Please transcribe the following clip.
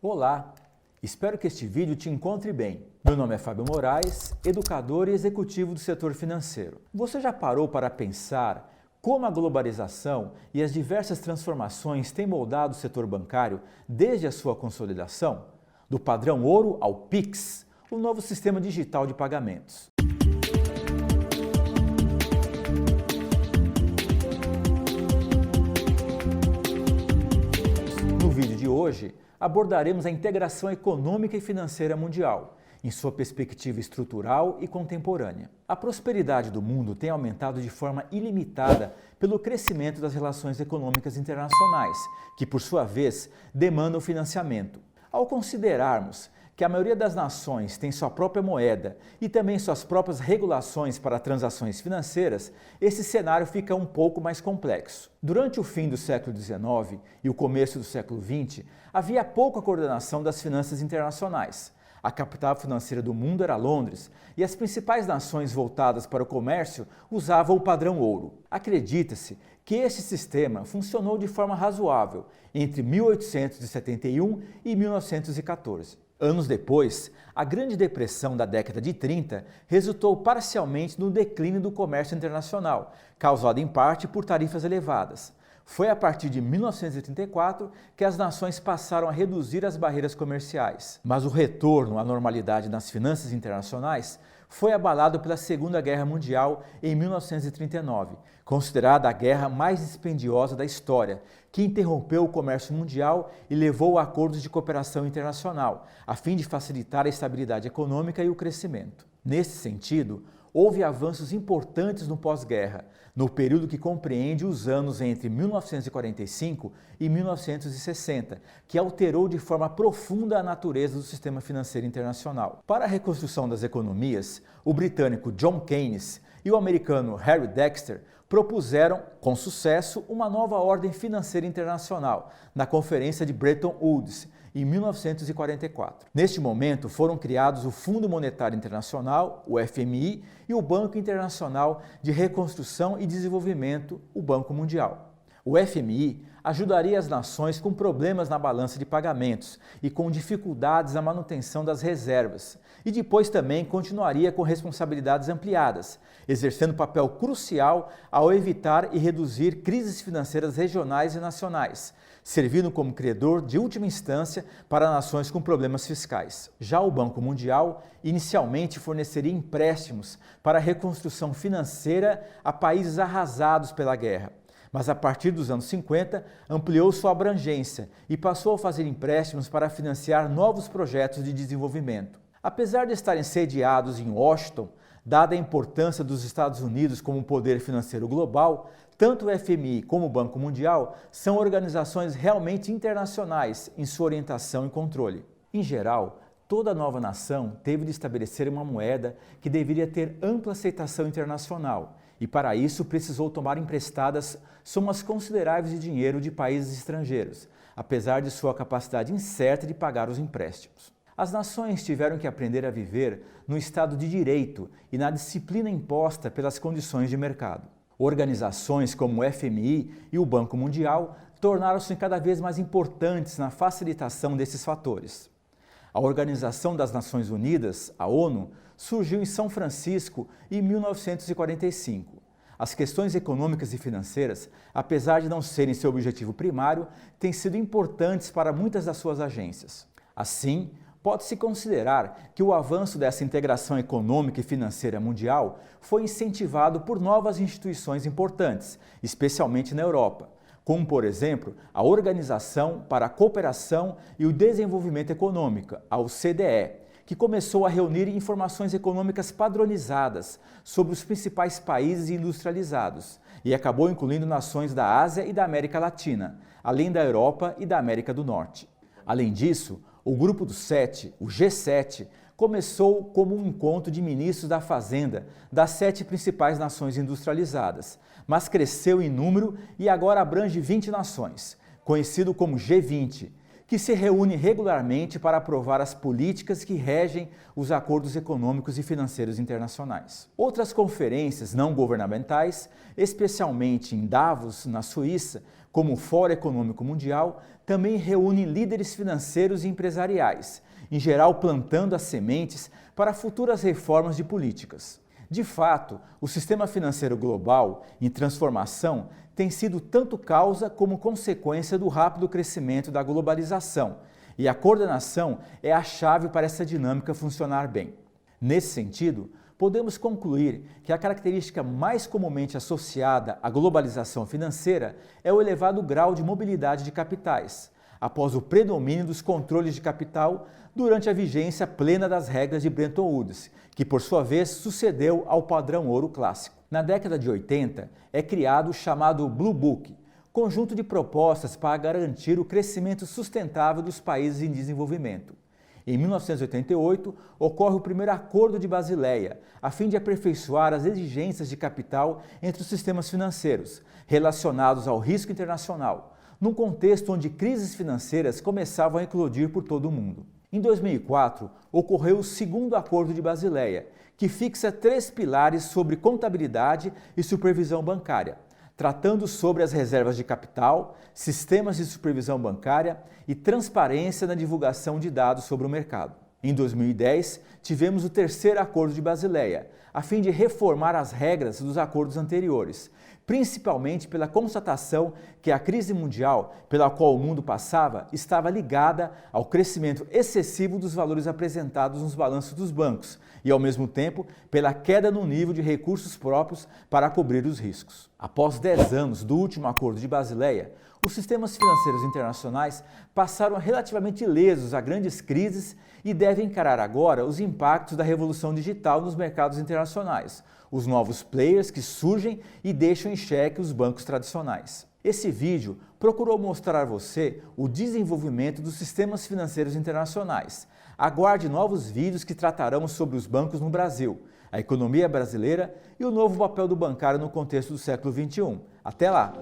Olá, espero que este vídeo te encontre bem. Meu nome é Fábio Moraes, educador e executivo do setor financeiro. Você já parou para pensar como a globalização e as diversas transformações têm moldado o setor bancário desde a sua consolidação? Do padrão ouro ao Pix, o novo sistema digital de pagamentos. No vídeo de hoje, abordaremos a integração econômica e financeira mundial, em sua perspectiva estrutural e contemporânea. A prosperidade do mundo tem aumentado de forma ilimitada pelo crescimento das relações econômicas internacionais, que, por sua vez, demandam financiamento. Ao considerarmos que a maioria das nações tem sua própria moeda e também suas próprias regulações para transações financeiras, esse cenário fica um pouco mais complexo. Durante o fim do século XIX e o começo do século XX, havia pouca coordenação das finanças internacionais. A capital financeira do mundo era Londres e as principais nações voltadas para o comércio usavam o padrão ouro. Acredita-se que este sistema funcionou de forma razoável entre 1871 e 1914. Anos depois, a Grande Depressão da década de 30 resultou parcialmente no declínio do comércio internacional, causado em parte por tarifas elevadas. Foi a partir de 1934 que as nações passaram a reduzir as barreiras comerciais. Mas o retorno à normalidade nas finanças internacionais foi abalado pela Segunda Guerra Mundial em 1939, considerada a guerra mais dispendiosa da história, que interrompeu o comércio mundial e levou a acordos de cooperação internacional, a fim de facilitar a estabilidade econômica e o crescimento. Nesse sentido, houve avanços importantes no pós-guerra, no período que compreende os anos entre 1945 e 1960, que alterou de forma profunda a natureza do sistema financeiro internacional. Para a reconstrução das economias, o britânico John Keynes e o americano Harry Dexter propuseram, com sucesso, uma nova ordem financeira internacional, na Conferência de Bretton Woods, em 1944. Neste momento, foram criados o Fundo Monetário Internacional, o FMI, e o Banco Internacional de Reconstrução e Desenvolvimento, o Banco Mundial. O FMI ajudaria as nações com problemas na balança de pagamentos e com dificuldades na manutenção das reservas, e depois também continuaria com responsabilidades ampliadas, exercendo papel crucial ao evitar e reduzir crises financeiras regionais e nacionais, servindo como credor de última instância para nações com problemas fiscais. Já o Banco Mundial inicialmente forneceria empréstimos para a reconstrução financeira a países arrasados pela guerra, mas a partir dos anos 50 ampliou sua abrangência e passou a fazer empréstimos para financiar novos projetos de desenvolvimento. Apesar de estarem sediados em Washington, dada a importância dos Estados Unidos como poder financeiro global, tanto o FMI como o Banco Mundial são organizações realmente internacionais em sua orientação e controle. Em geral, toda nova nação teve de estabelecer uma moeda que deveria ter ampla aceitação internacional e, para isso, precisou tomar emprestadas somas consideráveis de dinheiro de países estrangeiros, apesar de sua capacidade incerta de pagar os empréstimos. As nações tiveram que aprender a viver no Estado de Direito e na disciplina imposta pelas condições de mercado. Organizações como o FMI e o Banco Mundial tornaram-se cada vez mais importantes na facilitação desses fatores. A Organização das Nações Unidas, a ONU, surgiu em São Francisco em 1945. As questões econômicas e financeiras, apesar de não serem seu objetivo primário, têm sido importantes para muitas das suas agências. Assim, pode-se considerar que o avanço dessa integração econômica e financeira mundial foi incentivado por novas instituições importantes, especialmente na Europa, como, por exemplo, a Organização para a Cooperação e o Desenvolvimento Econômico, a OCDE, que começou a reunir informações econômicas padronizadas sobre os principais países industrializados e acabou incluindo nações da Ásia e da América Latina, além da Europa e da América do Norte. Além disso, o Grupo dos Sete, o G7, começou como um encontro de ministros da Fazenda das 7 principais nações industrializadas, mas cresceu em número e agora abrange 20 nações, conhecido como G20, que se reúne regularmente para aprovar as políticas que regem os acordos econômicos e financeiros internacionais. Outras conferências não governamentais, especialmente em Davos, na Suíça, como o Fórum Econômico Mundial, também reúnem líderes financeiros e empresariais, em geral plantando as sementes para futuras reformas de políticas. De fato, o sistema financeiro global, em transformação, tem sido tanto causa como consequência do rápido crescimento da globalização, e a coordenação é a chave para essa dinâmica funcionar bem. Nesse sentido, podemos concluir que a característica mais comumente associada à globalização financeira é o elevado grau de mobilidade de capitais, após o predomínio dos controles de capital durante a vigência plena das regras de Bretton Woods, que por sua vez sucedeu ao padrão ouro clássico. Na década de 80, é criado o chamado Blue Book, conjunto de propostas para garantir o crescimento sustentável dos países em desenvolvimento. Em 1988, ocorre o primeiro Acordo de Basileia, a fim de aperfeiçoar as exigências de capital entre os sistemas financeiros, relacionados ao risco internacional, num contexto onde crises financeiras começavam a eclodir por todo o mundo. Em 2004, ocorreu o segundo Acordo de Basileia, que fixa 3 pilares sobre contabilidade e supervisão bancária, tratando sobre as reservas de capital, sistemas de supervisão bancária e transparência na divulgação de dados sobre o mercado. Em 2010, tivemos o terceiro Acordo de Basileia, a fim de reformar as regras dos acordos anteriores, principalmente pela constatação que a crise mundial pela qual o mundo passava estava ligada ao crescimento excessivo dos valores apresentados nos balanços dos bancos e, ao mesmo tempo, pela queda no nível de recursos próprios para cobrir os riscos. Após 10 anos do último Acordo de Basileia, os sistemas financeiros internacionais passaram relativamente ilesos a grandes crises e devem encarar agora os impactos da revolução digital nos mercados internacionais, os novos players que surgem e deixam em xeque os bancos tradicionais. Esse vídeo procurou mostrar a você o desenvolvimento dos sistemas financeiros internacionais. Aguarde novos vídeos que tratarão sobre os bancos no Brasil, a economia brasileira e o novo papel do bancário no contexto do século XXI. Até lá!